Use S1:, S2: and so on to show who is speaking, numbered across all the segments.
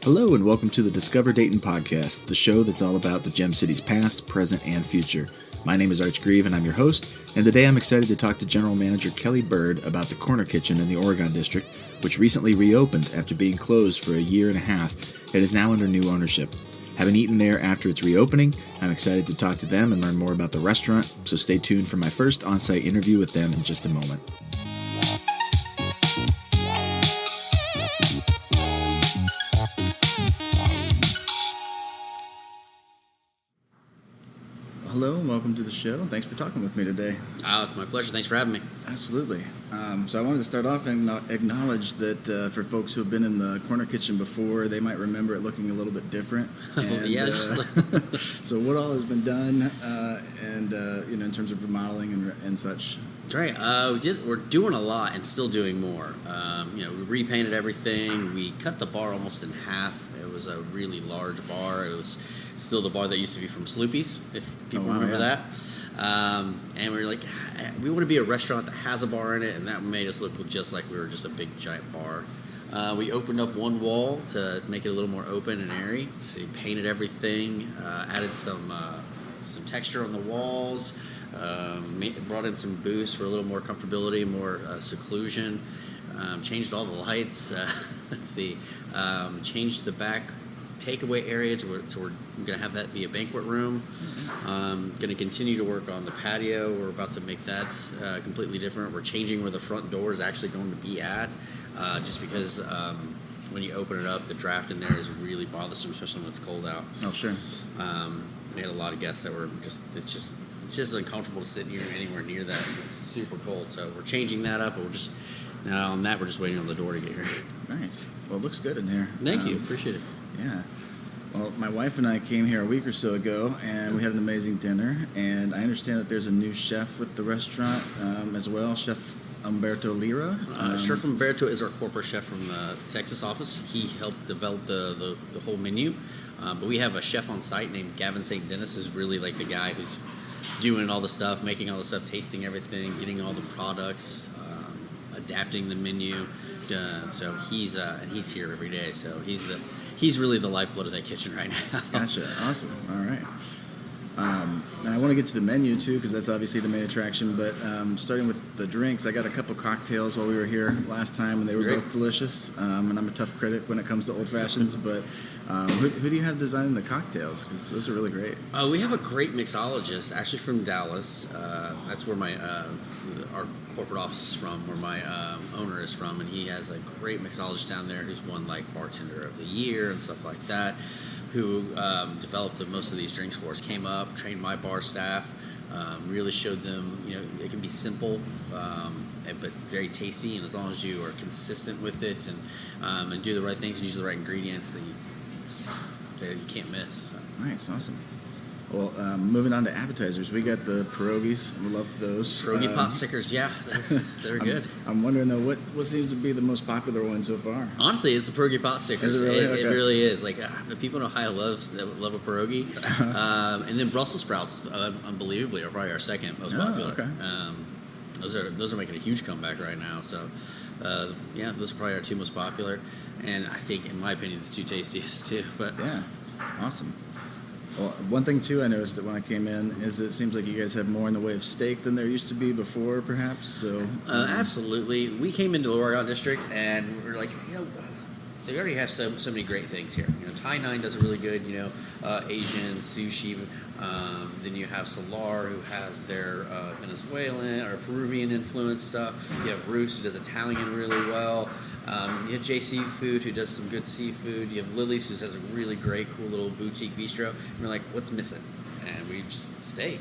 S1: Hello and welcome to the Discover Dayton podcast, the show that's all about the Gem City's past, present, and future. My name is Arch Grieve and I'm your host, and today I'm excited to talk to General Manager Kelly Byrd about the Corner Kitchen in the Oregon District, which recently reopened after being closed for a year and a half and is now under new ownership. Having eaten there after its reopening, I'm excited to talk to them and learn more about the restaurant, so stay tuned for my first on-site interview with them in just a moment. Hello and welcome to the show. Thanks for talking with me today.
S2: Oh, it's my pleasure. Thanks for having me.
S1: Absolutely. So I wanted to start off and acknowledge that for folks who have been in the Corner Kitchen before, they might remember it looking a little bit different. And, so what all has been done, in terms of remodeling and such.
S2: That's right. We're doing a lot and still doing more. We repainted everything. We cut the bar almost in half. It was a really large bar. It was still the bar that used to be from Sloopy's, if people remember that. And we were like, we want to be a restaurant that has a bar in it, and that made us look just like we were just a big, giant bar. We opened up one wall to make it a little more open and airy. So we painted everything, added some texture on the walls, brought in some booths for a little more comfortability, more seclusion, changed all the lights. Changed the back takeaway area so we're going to have that be a banquet room. Going to continue to work on the patio. We're about to make that completely different. We're changing where the front door is actually going to be at, just because when you open it up, the draft in there is really bothersome, especially when it's cold out.
S1: Oh, sure.
S2: We had a lot of guests that were it's just uncomfortable to sit anywhere near that. It's super cold, so we're changing that up. But we're just waiting on the door to get here.
S1: Nice. Well, it looks good in here.
S2: Thank you. Appreciate it.
S1: Yeah. Well, my wife and I came here a week or so ago, and we had an amazing dinner. And I understand that there's a new chef with the restaurant as well, Chef Umberto Lira.
S2: Chef Umberto is our corporate chef from the Texas office. He helped develop the whole menu. But we have a chef on site named Gavin St. Dennis, who's really like the guy who's doing all the stuff, making all the stuff, tasting everything, getting all the products, adapting the menu. So he's here every day. So he's really the lifeblood of that kitchen right now.
S1: Gotcha. Awesome. All right. And I want to get to the menu too, because that's obviously the main attraction. But starting with the drinks, I got a couple cocktails while we were here last time, and they were both delicious. And I'm a tough critic when it comes to old fashions. But who do you have designing the cocktails? Because those are really great.
S2: We have a great mixologist, actually from Dallas. That's where our corporate office is from, where my owner is from, and he has a great mixologist down there who's won like Bartender of the Year and stuff like that, who developed most of these drinks for us, came up, trained my bar staff, really showed them, it can be simple, but very tasty, and as long as you are consistent with it and do the right things and use the right ingredients, then you can't miss. So.
S1: Nice, awesome. Well, moving on to appetizers, we got the pierogies. We love those.
S2: Pierogi pot stickers, yeah, they're good.
S1: I'm wondering though, what seems to be the most popular one so far?
S2: Honestly, it's the pierogi pot stickers.
S1: Is it really? Okay.
S2: It really is. Like the people in Ohio love a pierogi, and then Brussels sprouts, unbelievably, are probably our second most popular.
S1: Okay.
S2: Those are making a huge comeback right now. So, those are probably our two most popular, and I think, in my opinion, the two tastiest too. But
S1: yeah, awesome. Well, one thing, too, I noticed that when I came in is that it seems like you guys have more in the way of steak than there used to be before, perhaps. So,
S2: absolutely. We came into the Oregon District, and we were like, they already have so many great things here. Thai 9 does a really good, Asian, sushi. Then you have Solar, who has their Venezuelan or Peruvian influence stuff. You have Roos, who does Italian really well. You have J Seafood, who does some good seafood. You have Lily's, who has a really great, cool little boutique bistro. And we're like, what's missing? And we just steak.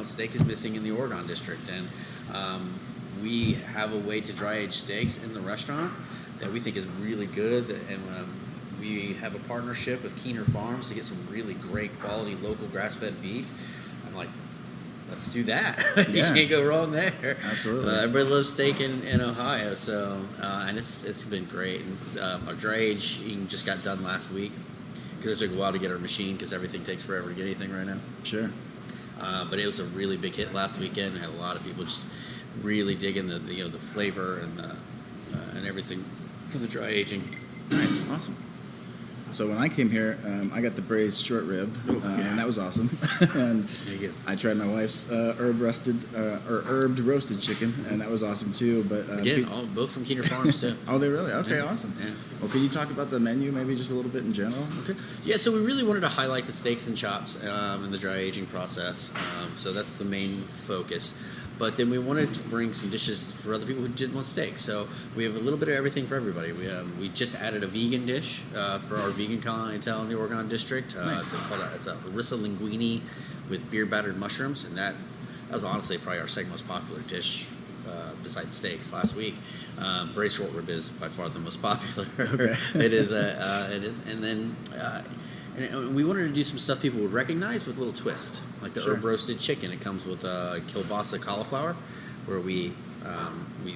S2: Steak is missing in the Oregon District, and we have a way to dry age steaks in the restaurant that we think is really good. And we have a partnership with Keener Farms to get some really great quality local grass-fed beef. I'm like, let's do that. You can't go wrong there.
S1: Absolutely.
S2: Everybody loves steak in Ohio, so and it's been great. And, our dry aging just got done last week because it took a while to get our machine because everything takes forever to get anything right now.
S1: Sure.
S2: But it was a really big hit last weekend. We had a lot of people just really digging the flavor and everything for the dry aging.
S1: Nice, awesome. So when I came here, I got the braised short rib, and that was awesome. And I tried my wife's herbed roasted chicken, and that was awesome too. But
S2: again, both from Keener Farms too.
S1: Oh, they really? Okay,
S2: yeah.
S1: Awesome.
S2: Yeah.
S1: Well, can you talk about the menu maybe just a little bit in general?
S2: Okay. Yeah, so we really wanted to highlight the steaks and chops in the dry aging process. So that's the main focus. But then we wanted to bring some dishes for other people who didn't want steak. So we have a little bit of everything for everybody. We just added a vegan dish for our vegan clientele in the Oregon district.
S1: Nice.
S2: It's a Orisa Linguine with beer battered mushrooms, and that was honestly probably our second most popular dish besides steaks last week. Braised short rib is by far the most popular.
S1: Okay.
S2: It is, and then. And we wanted to do some stuff people would recognize with a little twist, like the herb roasted chicken. It comes with kielbasa cauliflower, where we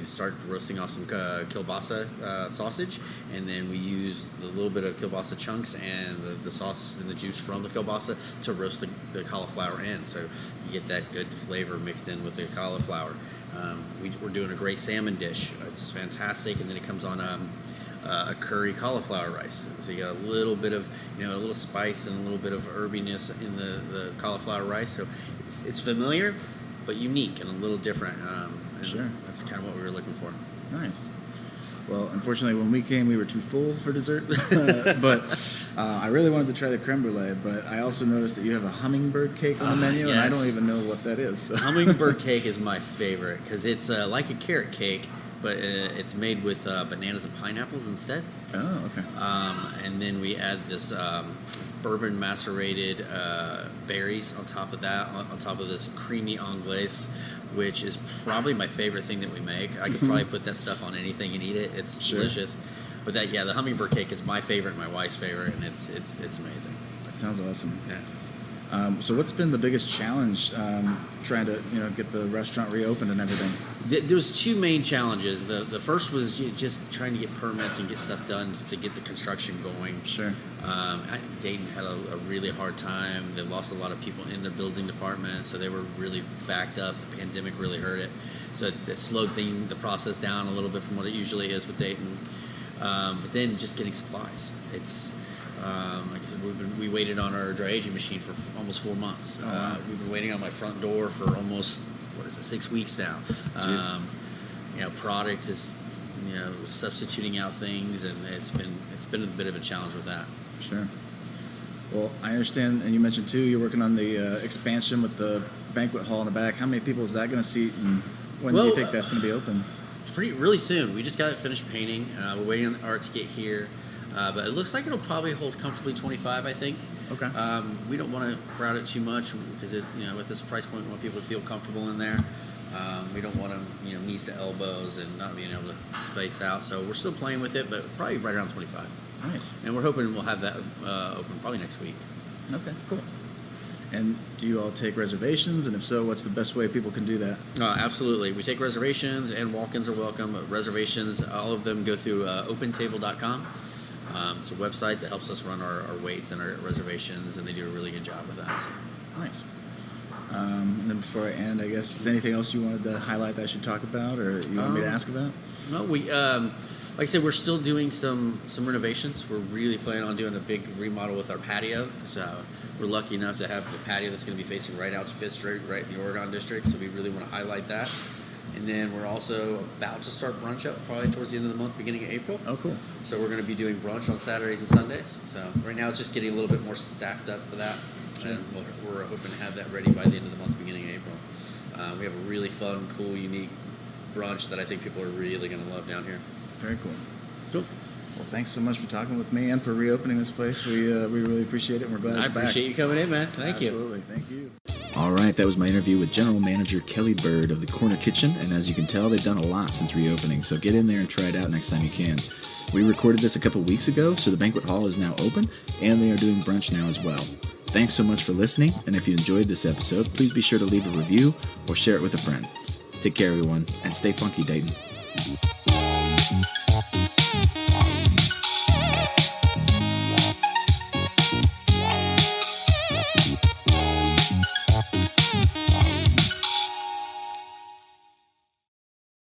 S2: start roasting off some kielbasa sausage, and then we use a little bit of kielbasa chunks and the sauce and the juice from the kielbasa to roast the cauliflower in. So you get that good flavor mixed in with the cauliflower. We're doing a great salmon dish. It's fantastic, and then it comes on a curry cauliflower rice. So you got a little bit of, a little spice and a little bit of herbiness in the cauliflower rice. So it's familiar, but unique and a little different. And that's kind of what we were looking for.
S1: Nice. Well, unfortunately, when we came, we were too full for dessert. But I really wanted to try the creme brulee. But I also noticed that you have a hummingbird cake on the menu,
S2: yes.
S1: and I don't even know what that is. So.
S2: Hummingbird cake is my favorite because it's like a carrot cake, but it's made with bananas and pineapples instead.
S1: Oh, okay.
S2: And then we add this bourbon macerated berries on top of that, on top of this creamy anglaise, which is probably my favorite thing that we make. I could probably put that stuff on anything and eat it. It's delicious. But the hummingbird cake is my favorite, my wife's favorite, and it's amazing.
S1: That sounds awesome.
S2: Yeah.
S1: So what's been the biggest challenge trying to get the restaurant reopened and everything?
S2: There was two main challenges. The first was just trying to get permits and get stuff done to get the construction going.
S1: Sure.
S2: Dayton had a really hard time. They lost a lot of people in their building department, so they were really backed up. The pandemic really hurt it. So it slowed the process down a little bit from what it usually is with Dayton. But then just getting supplies. It's like I said, we waited on our dry aging machine for almost 4 months.
S1: Oh, wow.
S2: We've been waiting on my front door for almost 6 weeks now. Product is substituting out things, and it's been a bit of a challenge with that.
S1: Sure. Well, I understand, and you mentioned too, you're working on the expansion with the banquet hall in the back. How many people is that going to seat, and when do you think that's going to be open?
S2: Really soon. We just got it finished painting. We're waiting on the art to get here. But it looks like it'll probably hold comfortably 25, I think.
S1: Okay.
S2: We don't want to crowd it too much because it's at this price point, we want people to feel comfortable in there. We don't want them knees to elbows and not being able to space out. So we're still playing with it, but probably right around 25.
S1: Nice.
S2: And we're hoping we'll have that open probably next week.
S1: Okay. Cool. And do you all take reservations? And if so, what's the best way people can do that?
S2: Absolutely. We take reservations, and walk-ins are welcome. Reservations, all of them go through opentable.com. It's a website that helps us run our waits and our reservations, and they do a really good job with that. So.
S1: Nice. And then before I end, I guess, is there anything else you wanted to highlight that I should talk about, or you want me to ask about?
S2: No, we like I said, we're still doing some renovations. We're really planning on doing a big remodel with our patio. So we're lucky enough to have the patio that's going to be facing right out to Fifth Street, right in the Oregon district. So we really want to highlight that. And then we're also about to start brunch up probably towards the end of the month, beginning of April.
S1: Oh, cool.
S2: So we're going to be doing brunch on Saturdays and Sundays. So right now it's just getting a little bit more staffed up for that. Sure. And we're hoping to have that ready by the end of the month, beginning of April. We have a really fun, cool, unique brunch that I think people are really going to love down here.
S1: Very cool. Cool. Well, thanks so much for talking with me and for reopening this place. We really appreciate it, and we're glad it's back.
S2: I appreciate you coming in, man. Thank you.
S1: Absolutely. Thank you.
S3: All right, that was my interview with General Manager Kelly Byrd of the Corner Kitchen, and as you can tell, they've done a lot since reopening, so get in there and try it out next time you can. We recorded this a couple weeks ago, so the banquet hall is now open, and they are doing brunch now as well. Thanks so much for listening, and if you enjoyed this episode, please be sure to leave a review or share it with a friend. Take care, everyone, and stay funky, Dayton.